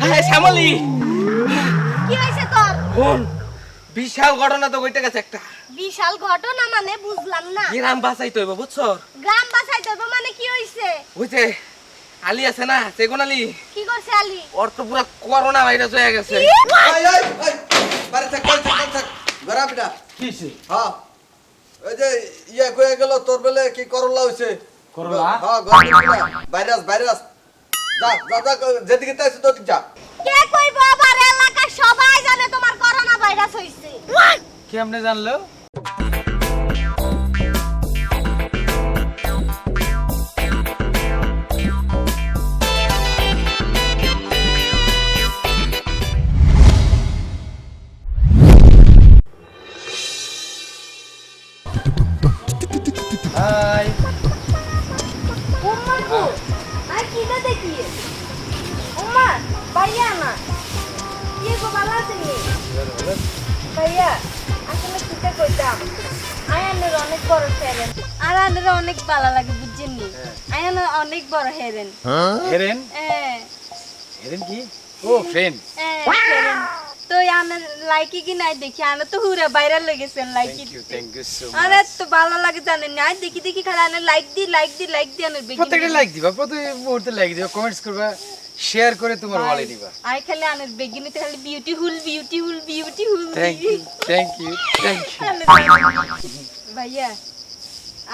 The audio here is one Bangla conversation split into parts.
হ্যাঁ শ্যামলী, কি হইছে তোর? শোন, বিশাল ঘটনা তো ঘটে গেছে একটা। বিশাল ঘটনা মানে বুঝলাম না। গ্রাম বাঁচাইতে হইব বুঝছো? গ্রাম বাঁচাইতে হবে মানে কি হইছে? বুঝছে আলী আছে না, সেগুন আলী, কি করছে আলী? ওর তো পুরো করোনা ভাইরাস হয়ে গেছে। এই বাড়ি থাক ঘরা বিটা কি হইছে? হ্যাঁ ওই যে ইয়ে কয়ে গেল তোর বেলে কি করলা হইছে করলা? হ্যাঁ ভাইরাস ভাইরাস যা যা যা যেদিকে তাইছে তো যা কে কইবো আবার? এলাকার সবাই জানে তোমার করোনা ভাইরাস হইছে। কেমনে জানলো? হাই উম্মা গো, আই কি না দেখি? উম্মা, ভাইয়া না। কি গো ভালো আছেন নি? ভাইয়া, আসলে কিটা কইতাম। আয়ানের অনেক বড় ফেরেন। আর আয়ানের অনেক ভালো লাগে বুঝছেন নি? আয়ানের অনেক বড় হেরেন। হেরেন? হ্যাঁ। হেরেন কি? ও ফ্রেন্ড। ফেরেন। তো আয়ানের লাইকি কি নাই দেখি, আয়ানের তো হুরা ভাইরাল হয়ে গেছেন লাইকি। থ্যাংক ইউ সো আরে মাচ। তো ভালো লাগে জানেন না, আই দেখি দেখি খালি আয়ানের লাইক দি আয়ানের বেশি। প্রত্যেকটা লাইক দিবা, প্রতি মুহূর্তে লাইক দিবা, কমেন্টস করবা, শেয়ার করে তোমার ওয়ালে দিবা। আই খালি আনের বেগিনিতে খালি beautiful thank you thank you thank you. ভাইয়া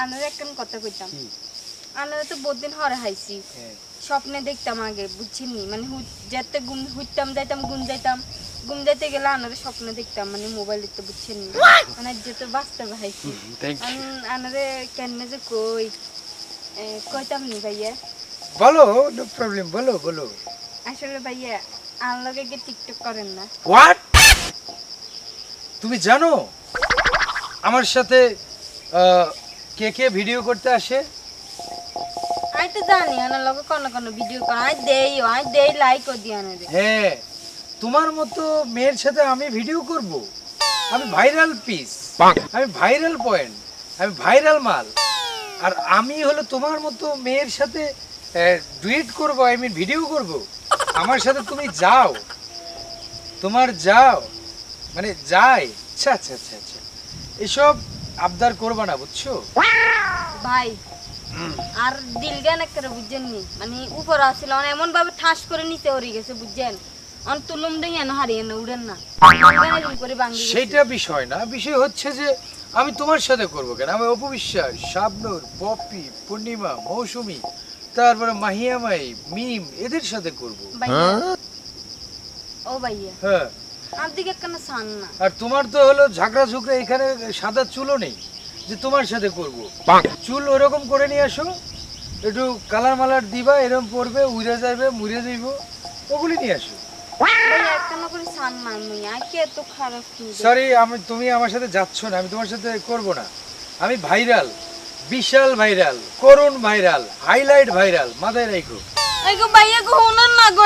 আনের একখান কথা কইতাম। কি? আনারা তো বহুদিন হরে হাইছি, হ্যাঁ। স্বপ্নে দেখতাম আগে বুঝছিনি, মানে যেতে গুম হইতাম যাইতাম গুম যাইতে গেলে আনারে স্বপ্নে দেখতাম, মানে মোবাইল দেখতে বুঝছিনি, মানে যেতে বাস্তবে হাইছি। Thank you. আনারে কেন যে কইতাম নি ভাইয়া। বলো, নো প্রবলেম, বলো বলো। আসলে ভাইয়া আনার লগে গিয়ে টিকটক করেন না? হোয়াট? তুমি জানো আমার সাথে কে কে ভিডিও করতে আসে? আই তো জানি আনার লগে কোন ভিডিও কর, আই দেই লাইকও দি আনারে। হ্যাঁ, তোমার মতো মেয়ের সাথে আমি ভিডিও করব? আমি ভাইরাল পিস, আমি ভাইরাল পয়েন্ট, আমি ভাইরাল মাল। আর আমি হলো তোমার মতো মেয়ের সাথে ডুয়েট করব, আই মিন ভিডিও করব? আমার সাথে তুমি যাও, তোমার যাও মানে যাই। আচ্ছা আচ্ছা আচ্ছা আচ্ছা, এসব আবদার করবা না বুঝছো? ভাই আর দিলগান একটা বুঝছেন নি, মানে উপর আসছিল এমন ভাবে ঠাস করে নিচে হরি গেছে বুঝছেন, অন তুলুম দেই এনে হারিয়ে না উড়েন না এরকম করে ভাঙি গেছে। সেইটা বিষয় না, বিষয় হচ্ছে যে আমি তোমার সাথে করবো কেন? আমি অপবিশ্বাস, শাবনূর, পপি, পূর্ণিমা, মৌসুমী, তারপরে মাহিয়ামাই, মিম, এদের সাথে করব। ভাইয়া ও ভাইয়া হ্যাঁ, আর দিকে কেন সান না? আর তোমার তো হলো ঝাঁকড়া ঝুঁকড়া, এখানে সাদা চুলও নেই যে তোমার সাথে করব। চুল ওরকম করে নিয়ে আসো, একটু কালার মালার দিবা, এরকম পরবে, উড়ে যাবে, মুড়ে যাইব, ওগুলি নিয়ে আসো। ভাইয়া কেন করে সান না? আমি আর কি এত খারাপ কিন্তু। সরি, তুমি আমার সাথে যাচ্ছ না, আমি তোমার সাথে করব না। আমি ভাইরাল, বিশাল ভাইরাল, করুণ ভাইরাল, হাইলাইট ভাইরাল, মাথায় রাখো। এগো ভাইয়া গো হুনন না গো,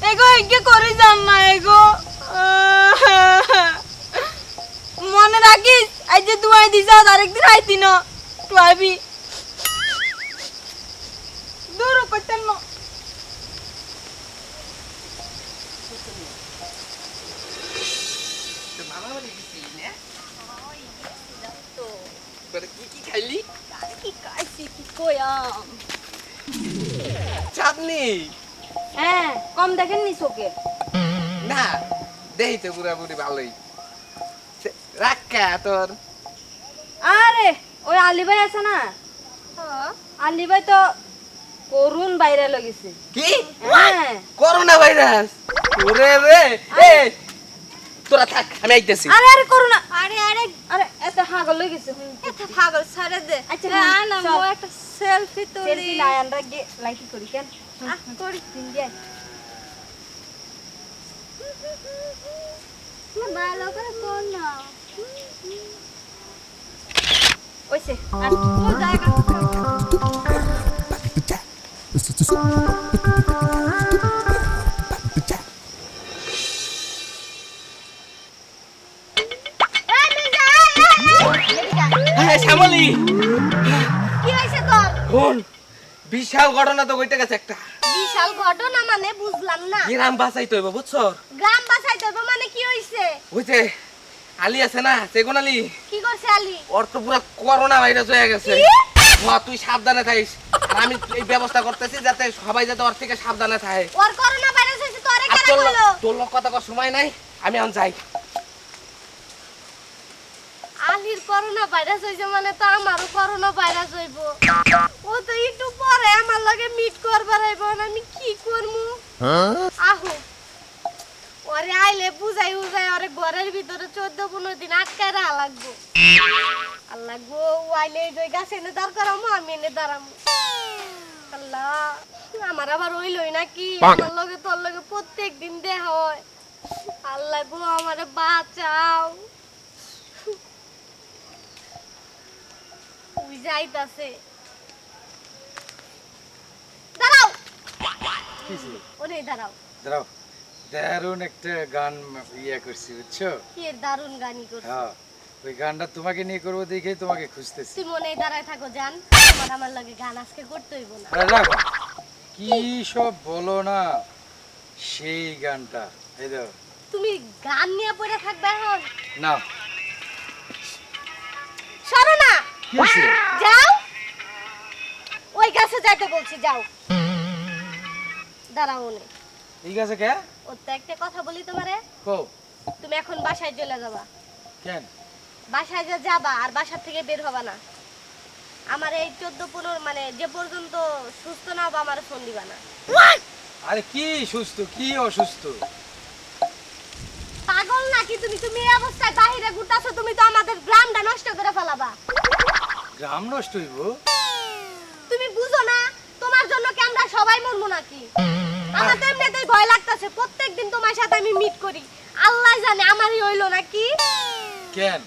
এগো এগে করে যান না এগো। মনে রাখিস আজ যে দুয়াই দিছ আরেকদিন আইতি না তুই আইবি দূর করতেন না। কি খাইলি? কি কাইছি কি কয়াম? চাঁদনি হ্যাঁ কম দেখেন নি চোখে? না, দেই তো পুরাপুরি ভালোই। রাখা তোর আরে ওই আলী ভাই আছে না, আলী ভাই তো করুন বাইরে লগেছে। কি হ্যাঁ করোনা ভাইরাস? ওরে রে, এই তোরা থাক, আমি আইতেছি। আরে আরে করুন আরে আরে আরে এত হাগল লগেছে, এত পাগল ছাড়ে দে। আচ্ছা না মো একটা সেলফি তুলি। সেলফি না আমরা গে লাইক করি কেন করি দিন গে ভালো করে কোন না ওইছে আর ও জায়গা হ্যাঁ শ্যামলী, কি হইছে তোর? শোন, বিশাল ঘটনা তো ঘটে গেছে একটা। বিশাল ঘটনা মানে বুঝলাম না। গ্রাম বাঁচাইতে হইব বুঝছো? গ্রাম বাঁচাইতে হবে মানে কি হইছে? বুঝছে আলী আছে না চেগুন আলী, কি করছে আলী? ওর তো পুরো করোনা ভাইরাস হয়ে গেছে। কি? তুই সাবধানে থাকিস, আর আমি এই ব্যবস্থা করতেছি যাতে সবাই যাতে ওর থেকে সাবধানে থাকে। ওর করোনা ভাইরাস হইছে তোরে আর কেন হলো? তোর লোক কথা কর সময় নাই, আমি এখন যাই। আলীর করোনা ভাইরাস হইছে মানে তো আমারও করোনা ভাইরাস হইব। ও তো একটু পরে আমার লগে মিট করবার আইব, আমি কি করমু? আহো ওরে আইলে বুঝাই বুঝাই ওরে ঘরের ভিতরে 14-15 দিন আটকায় রাখা লাগবো। আল্লাহ গো, ও আইলে এই গাছে এনে দাঁড় করামো, আমি এনে দাঁড়ামো। আল্লাহ, আমার আবার হইলই নাকি? আমার লগে তোর লগে প্রত্যেক দিন দেখা হয়। আল্লাহ গো, আমারে বাঁচাও। ওই যাইতাছে, দাঁড়াও, ওরে দাঁড়াও। দাঁড়াও, দারুণ একটা গান করছি বুঝছো? কি এর দারুণ গানই করছিস। হ্যাঁ, ওই গানটা তোমাকে নিয়ে করবো দেখে তোমাকে খুঁজতেছি। তুই মনেই দাঁড়ায় থাকো জান, আমার লাগে গান আজকে করতে হইব না। আরে রাখো, কি সব বলো না, সেই গানটা এই দাও। তুমি গান নিয়ে পড়ে থাকবে এখন? না, সরো না, কি হয়েছে? যাও, ওই গাছে যাইতে বলছি, যাও। দাঁড়াও নে, ঠিক আছে কে? ওর তো একটা কথা বলি তোমারে, কো তুমি এখন বাসায় চলে যাবা। কেন? বাসায় যে যাবা আর বাসার থেকে বের হবা না। আমার এই 14-15 মানে যে পর্যন্ত সুস্থ না হবা আমার ফোন দিবা না। আরে কি সুস্থ কি অসুস্থ? পাগল নাকি তুমি? তুমি এই অবস্থায় বাহিরে ঘুরতাছো, তুমি তো আমাদের গ্রামটা নষ্ট করে ফেলাবা। গ্রাম নষ্ট হইব? তুমি বুঝো না তোমার জন্য কি আমরা সবাই মরমু নাকি? আমার তো এমনিতেই ভয় লাগতাছে, প্রত্যেকদিন তোমার সাথে আমি মিট করি, আল্লাহ জানে আমারই হইলো নাকি। কেন?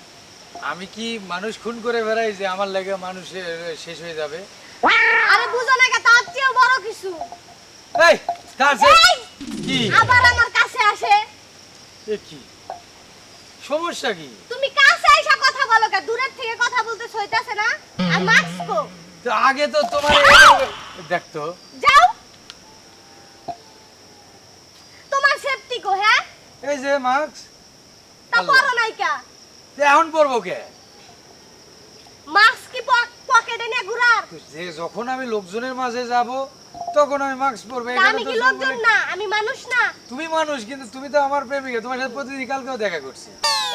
আমি কি মানুষ খুন করে বেড়াই যে আমার লাগে মানুষ শেষ হয়ে যাবে? আরে বুঝো না, তার চেয়েও বড় কিছু। এই কাছে এই, কি আবার আমার কাছে আসে। এ কি সমস্যা কি? তুমি কাছে এসে কথা বলো কে? দূরের থেকে কথা বলতে সইতাছে না? আর মাস্ক কো? তো আগে তো তোমার দেখতো। যাও, তোমার সেফটি কো? হ্যাঁ, এই যে মাস্ক তা পরো নাইকা। এখন পরবো কে? মাস্ক কি পকেটে নিয়ে ঘুরার? তো যে যখন আমি লোকজনের মাঝে যাব তখন আমি মাস্ক পরবো। তা এখানে আমি তো কি লোকজন না? আমি মানুষ না? তুমি মানুষ, কিন্তু তুমি তো আমার প্রেমিকা, তোমার সাথে প্রতিদিন কালকেও দেখা করছি।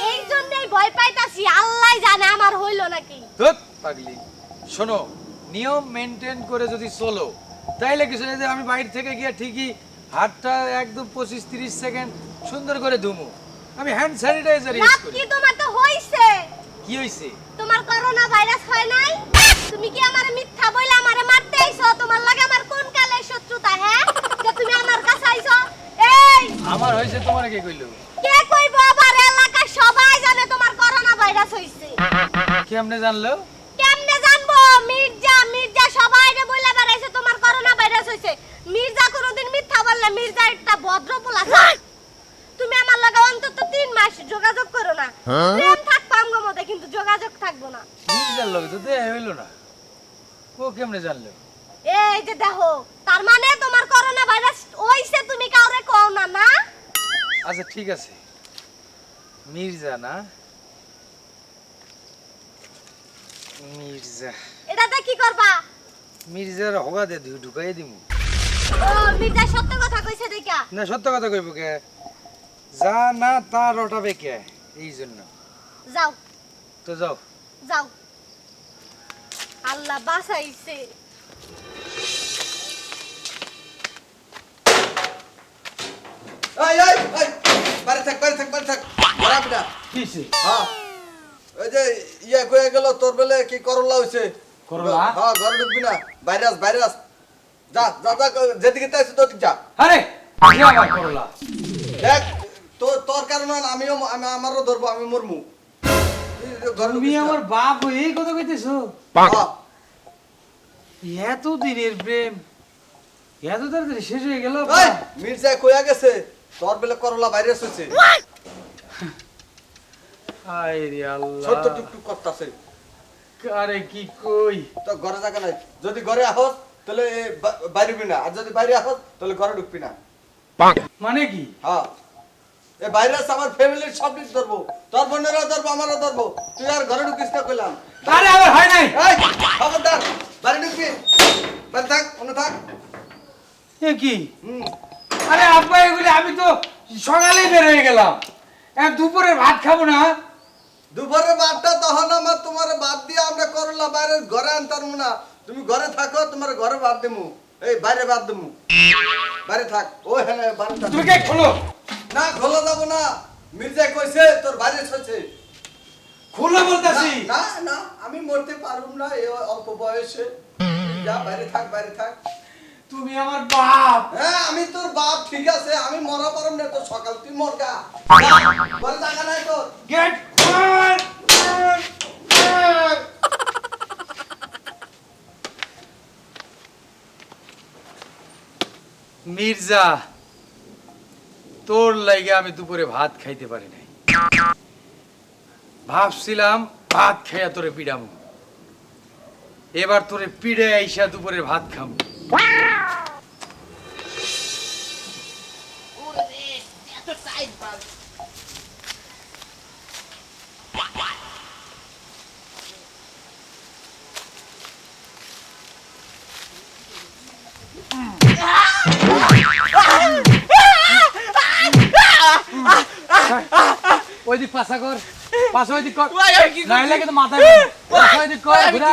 এই জন্যই ভয় পাইতাছি, আল্লাহ জানে আমার হইলো নাকি। ধুৎ পাগলি, শোনো, নিয়ম মেনটেন করে যদি চলো তাইলে কিছু নেই যে আমি বাইরে থেকে গিয়ে ঠিকই হাতটা একদম 25-30 সেকেন্ড সুন্দর করে ধুমু। আমি হ্যান্ড স্যানিটাইজার ইউজ রাত করি। কি তোমার তো হইছে? কি হইছে? তোমার করোনা ভাইরাস হয় নাই? তুমি কি আমারে মিথ্যা বইলা আমারে মারতে আইছো? তোমার লাগে আমার কোন কালের শত্রুতা? হ্যাঁ, যে তুমি আমার কাছে আইছো? এই, আমার হইছে তোমার কে কইলো? কে কইব? আবার এলাকার সবাই জানে তোমার করোনা ভাইরাস হইছে। কেমনে জানলো? কেমনে জানবো? মির্জা সবাইরে বইলা বেড়াইছে তোমার করোনা ভাইরাস হইছে। মির্জা কোনোদিন মিথ্যা বললে, মির্জা একটা ভদ্র পোলা। তুমি আমার লগে অন্তত 3 মাস যোগাযোগ করো না। প্রেম থাকবো আমগো মধ্যে, কিন্তু যোগাযোগ থাকবো না। মির্জার লগে তো দেখা হইলো না, ও কেমনে জানলো? এই যে দেখো, তার মানে তোমার করোনা ভাইরাস হইছে, তুমি কাউরে কও না, না? আচ্ছা ঠিক আছে, মির্জা না, মির্জা, এটাতে কি করবা? মির্জার হগা দে ঢুকাই দিমু। ও, মির্জা সত্য কথা কইছে দেখা। না সত্য কথা কইব কে? যা না তা রটাবে কে? এই জন্য যাও, তো যাও। যাও, আল্লাহ বাঁচাইছে। এই এই এই বাইরে থাক বাইরে থাক বাইরে থাক খারাপ না। কিছে? হ্যাঁ, ওই যে ইয়ে কয়ে গেল তোর বেলে কি করলা হইছে? করলা? হ্যাঁ, ঘরে ঢুকবি না, ভাইরাস ভাইরাস। যা যা যা, যেদিকে তাইছিস তোর যা। আরে কি আবার করলা? দেখ, তোর কারণে আমারও ধরবো, আমি মরমু। ঘরে তুমি ঢুকিস না। আমার বাপ হয়ে এই কথা কইতেছো? হ্যাঁ, এত দিনের প্রেম এত তাড়াতাড়ি শেষ হয়ে গেল? এই, মির্জা কইয়া গেছে তোর বেলে করলা ভাইরাস হইছে। আয় রে আল্লাহ, ছোট্ট টুকটুক করতাছে। আরে কি কই? তো ঘরে জায়গা নাই, যদি ঘরে আহস তাহলে বাইরে ঢুকবি না, আর যদি বাইরে আসো তাহলে ঘরে ঢুকবি না। মানে কি? হ্যাঁ, এই বাইরে আছে আমার ফ্যামিলির সব কিছু ধরবো, তোর বোনেরও ধরবো, আমারও ধরবো, তুই আর ঘরে ঢুকিস না কইলাম। আরে আমার হয় নাই। এই খবরদার, বাইরে ঢুকবি, বাইরে থাক, অন্য থাক। এ কি? হুম, আরে আব্বা এগুলি আমি তো সকালেই বের হয়ে গেলাম, দুপুরে ভাত খাবো না। দুপুরের ভাতটা তখন আমার তোমার ভাত দিয়ে আমরা করলা বাইরে ঘরে আনতাম না, তুমি ঘরে থাকো, তোমার ঘরে ভাত দেবো, এই বাইরে ভাত দেবো, বাইরে থাক। ও হ্যাঁ বাইরে থাক। তুমি কে খোলো? না খোলা যাবো না, মির্জা কইছে তোর বাইরে ছছে। খোলো বলতাছি। না না, আমি মরতে পারুম না এই অল্প বয়সে। যা বাইরে থাক, বাইরে থাক। তুমি আমার বাপ। হ্যাঁ আমি তোর বাপ, ঠিক আছে, আমি মরা পারুম না, তোর সকাল তুই মরগা। ঘরে টাকা নাই তোর। গেট মির্জা, তোর লাগে আমি দুপুরে ভাত খাইতে পারি নাই। ভাবছিলাম ভাত খাইয়া তোরে পিড়ামু, এবার তোরে পিড়ে আইসা দুপুরে ভাত খামু। ওইদিক পাশা কর, পাশা ওইদিক কর, নাইলে কিন্তু মাথায় পাশা ওইদিক কর, ঘুরা,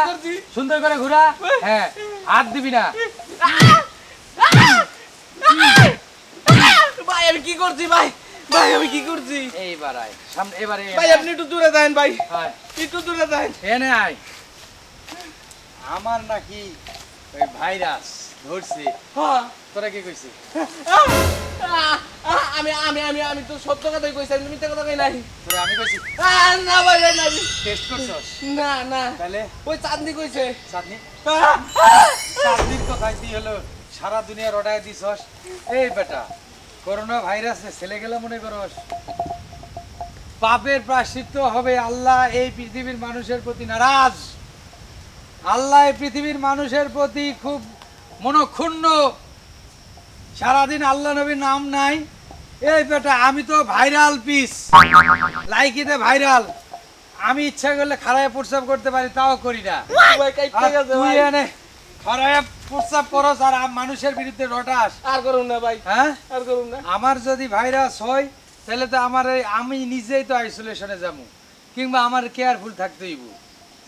সুন্দর করে ঘুরা। হ্যাঁ, হাত দিবি না। ভাই আমি কি করছি ভাই? ভাই আমি কি করছি? এইবার আয় সামনে, এবারে ভাই আপনি একটু দূরে যান ভাই, আয়, একটু দূরে যান। এনে আয়। আমার নাকি ওই ভাইরাস ধরছে। হ্যাঁ তোরা কি কইছিস? আমি আমি আমি আমি তো সত্য কথাই কইছি, আমি মিথ্যা কথা কই নাই। তোরা আমি কইছি না ভাই না, টেস্ট করছস? না না, তাহলে ওই চাঁদনি কইছে। চাঁদনি, চাঁদনির কথাই তুই হলো সারা দুনিয়া রটায় দিছস। এই বেটা, করোনা ভাইরাসে ছেলে গেলে মনে করস? পাপের প্রায়শ্চিত্ত হবে। আল্লাহ এই পৃথিবীর মানুষের প্রতি নারাজ। আল্লাহ এই পৃথিবীর মানুষের প্রতি খুব মনক্ষুণ্ণ। সারাদিন আল্লাহ নবীর নাম নাই। এই বেটা, আমি তো ভাইরাল পিস, লাইকিতে ভাইরাল। আমি ইচ্ছা করলে খারাপ প্রস্রাব করতে পারি, তাও করি না। ভাই কাইতে আর গেছে তুই ভাই। এনে খারাপ প্রস্রাব করস আর মানুষের বিরুদ্ধে রটাস। আর করুন না ভাই, হ্যাঁ, আর করুন না। আমার যদি ভাইরাস হয় তাহলে তো আমার আমি নিজেই তো আইসোলেশনে যাবো, কিংবা আমার কেয়ারফুল থাকতে হইব।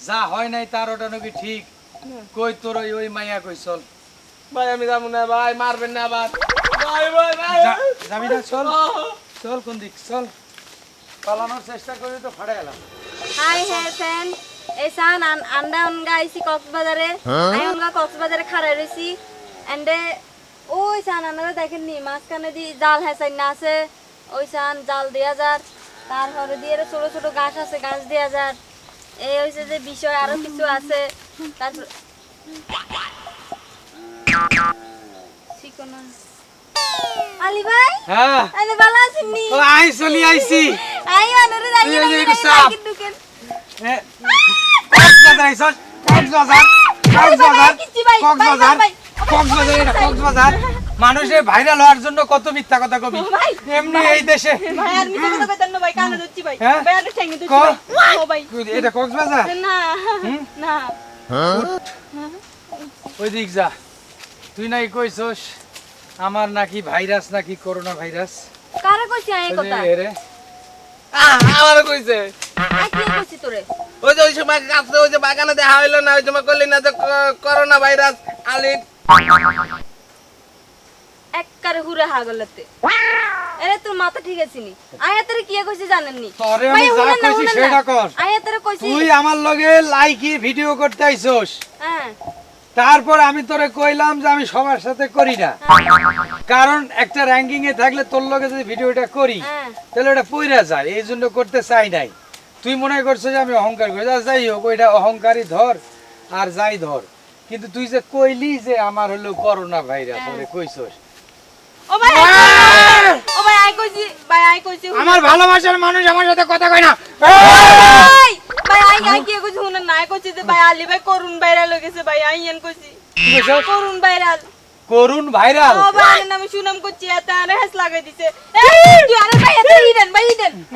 যা হয় নাই তার ওটা নাকি ঠিক। কই তোর ওই মাইয়া কই? চল ভাই আমি যাবো না ভাই, মারবেন না আবার। ভাই ভাই ভাই যাবি না? চল চল, কোন দিক? চল, পালানোর চেষ্টা করি তো ফাড়ে গেলাম। হাই হ্যাঁ ফ্যান, এই সান আন্ডা অনগা আইছি কক্সবাজারে। আই অনগা কক্সবাজারে খাড়াই রইছি। এন্ডে ওই সান আন্ডা দেখেন নি মাঝখানে দি জাল হেসাই না আছে, ওই সান জাল দেয়া যার, তারপরে দিয়ে ছোট ছোট গাছ আছে, গাছ দেয়া যার। এই হইছে যে বিষয়, আরো কিছু আছে। তারপর চিকন আলী ভাই, হ্যাঁ, আরে ভালো আছেন নি? ও আই চলি আইছি। আই আনরে যাই তুই এই যে না সাপ। ঢুকেন। এ, কক্সবাজার আইছস? কক্সবাজার, কক্সবাজার, কক্সবাজার, কক্সবাজার, এটা কক্সবাজার। মানুষে ভাইরাল হওয়ার জন্য কত মিথ্যা কথা কবি। এমনি এই দেশে ভাই আর মিথ্যা কথা কইতেন না ভাই, কানে ধরছি ভাই। হ্যাঁ? ভাই আর ঠ্যাঙ্গে ধরছি কর। ভাই। ও ভাই এটা কক্সবাজার? না না ওই দিক যা। তুই নাই কইছস আমার নাকি ভাইরাস, নাকি করোনা ভাইরাস। কারে কইছি এই কথা? এরে আমারও কইছে। আই কি কইছি তোরে? ওই যে ওই সময় কাছে ওই যে বাগানে দেখা হইলো না, ওই সময় করলি না যে করোনা ভাইরাস আলির। এককারে হুরে হাগলতে। এরে তোর মাথা ঠিক আছে নি? আয়া তোরে কি কইছি জানেন নি? তোরে আমি যা কইছি সেটা কর। আয়া তোরে কইছি। তুই আমার লগে লাইকি ভিডিও করতে আইছস, হ্যাঁ তারপর আমি তোরে কইলাম যে আমি সবার সাথে করি না, কারণ একটা র্যাঙ্কিং এ থাকলে তোর লগে যদি ভিডিওটা করি হ্যাঁ তাহলে ওটা পইরা যায়, এই জন্য করতে চাই নাই। তুই মনে করছিস যে আমি অহংকার করি, যাই হোক ওইটা অহংকারই ধর আর যাই ধর, কিন্তু তুই যে কইলি যে আমার হলো করোনা ভাইরাস, ওরে কইছস। ও ভাই ও ভাই আই কইছি, ভাই আই কইছি। আমার ভালোবাসার মানুষ আমার সাথে কথা কয় না। ভাই ভাই আই কি কইছি শুনেন না? আই কইছি যে ভাই আলী ভাই করুন বাইরে লই গেছে ভাই, আই এন কইছি। কি কইছস? করুন ভাইরাল করুণ ভাইরাল। ও ভাই নামে সুনাম করছি এত আরে হাস লাগাই দিছে তুই আরে ভাই এত ইডেন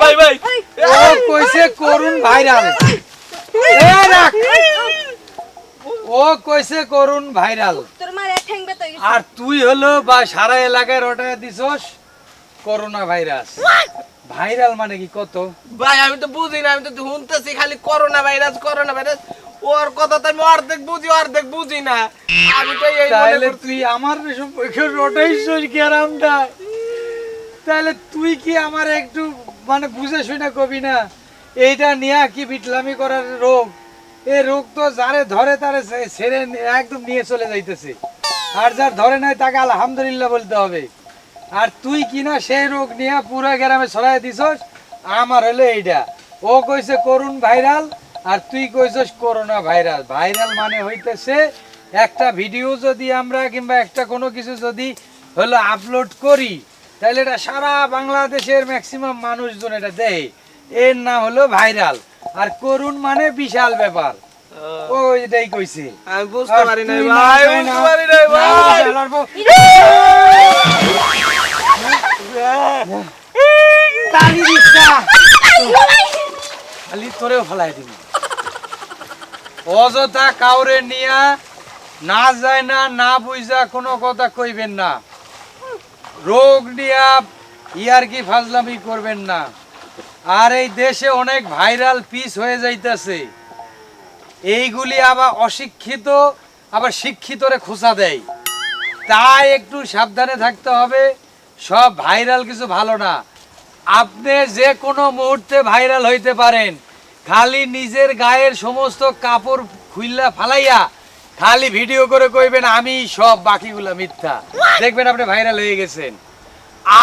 ভাই ভাই ও কইছে করুণ ভাইরাল। এ রাখ। ও কইছে করুণ ভাইরাল। তোর মারে ঠ্যাংবে তো আর তুই হলো বা সারা এলাকায় রটায় দিছস করোনা ভাইরাস। ভাইরাল মানে কি কত? ভাই আমি তো বুঝি না, আমি তো শুনতেছি খালি করোনা ভাইরাস। ওর কথা তো আমি অর্ধেক বুঝি না। আমি তো এই মনে তাহলে করছি- তুই আমার সম্পর্কে রটাইছস কি আরামটা? তাহলে তুই কি আমার একটু মানে বুঝে শুনে কবি না এইটা নিয়ে কি বিটলামি করার রোগ? এই রোগ তো যারে ধরে তারে ছেড়ে একদম নিয়ে চলে যাইতেছে, আর যার ধরে নাই তাকে আলহামদুলিল্লাহ বলতে হবে। আর তুই কি না সেই রোগ নিয়ে পুরো গ্রামে ছড়াই দিছস। আমার হলো এইটা, ও কইছে করুণ ভাইরাল আর তুই কইছস করোনা ভাইরাল। ভাইরাল মানে হইতেছে একটা ভিডিও যদি আমরা কিংবা একটা কোনো কিছু যদি হলো আপলোড করি তাহলে এটা সারা বাংলাদেশের ম্যাক্সিমাম মানুষজন এটা দেয়, এর নাম হলো ভাইরাল। আর করুণ মানে বিশাল ব্যাপার, ও এটাই কইছে। আমি বুঝতে আর পারি নাই তুই ভাই, না- বুঝতে পারি নাই না, ভাই। চালাবো। খালি তোরেও ফেলাই দিবি। অযথা কাউরে নিয়া না যায় না বুঝা কোনো কথা কইবেন না। রোগ নিয়া ইয়ার কি ফাজলামি করবেন না। আর এই দেশে অনেক ভাইরাল পিস হয়ে যাইতেছে, এইগুলি আবার অশিক্ষিত আবার শিক্ষিতরে খোঁচা দেয়, তাই একটু সাবধানে থাকতে হবে। সব ভাইরাল কিছু ভালো না। আপনি যে কোনো মুহূর্তে ভাইরাল হইতে পারেন। খালি নিজের গায়ের সমস্ত কাপড় খুইল্লা ফালাইয়া খালি ভিডিও করে কইবেন আমি সব, বাকিগুলা মিথ্যা, দেখবেন আপনি ভাইরাল হয়ে গেছেন।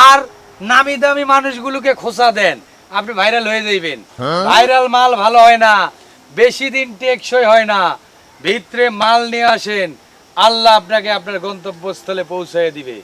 আর নামি দামি মানুষগুলোকে খোঁচা দেন, আপনি ভাইরাল হয়ে যাইবেন। ভাইরাল মাল ভালো হয় না, বেশি দিন টেকসই হয় না। ভিতরে মাল নিয়ে আসেন, আল্লাহ আপনাকে আপনার গন্তব্যস্থলে পৌঁছে দিবে।